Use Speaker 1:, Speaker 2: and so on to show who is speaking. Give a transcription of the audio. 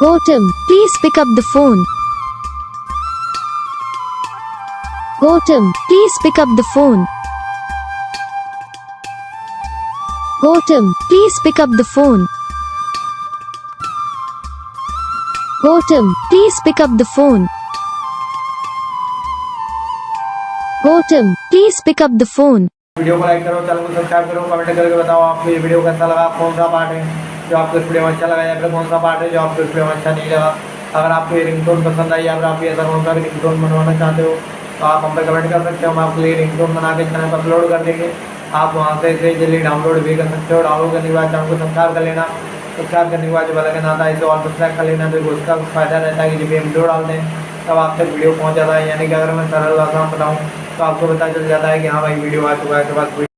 Speaker 1: Goutam, please pick up the phone. Goutam, please pick up the phone. Goutam, please pick up the phone. Goutam, please pick up the phone. Goutam, please pick up the phone.
Speaker 2: Video को like करो, channel को subscribe करो, comment करके बताओ आपको ये video कैसा लगा, कौन सा पार्ट है जो आपको इस वीडियो में अच्छा लगा या फिर कौन सा पार्ट है जो आपको इस वीडियो में अच्छा नहीं लगा। अगर आपको ये रिंगटोन पसंद आई या फिर आप ये ऐसा कौन सा रिंगटोन बनवाना चाहते हो तो आप हम पे कमेंट कर सकते हो। हम आपके लिए रिंगटोन बना के चैनल पर अपलोड कर देंगे। आप वहाँ से इसे जल्दी डाउनलोड भी कर सकते हो। डाउनलोड करने के बाद चैनल को सब्सक्राइब कर लेना। सब्सक्राइब करने के बाद जो बेल आइकन आता है इसे ऑल पर सेलेक्ट कर लेना, तो उसका फायदा रहता है कि जब भी हम वीडियो डालते हैं तब आप तक वीडियो पहुँच जाता है। यानी कि अगर मैं सरल भाषा में बताऊँ तो आपको पता चल जाता है कि हाँ भाई वीडियो आ चुका है, तो बस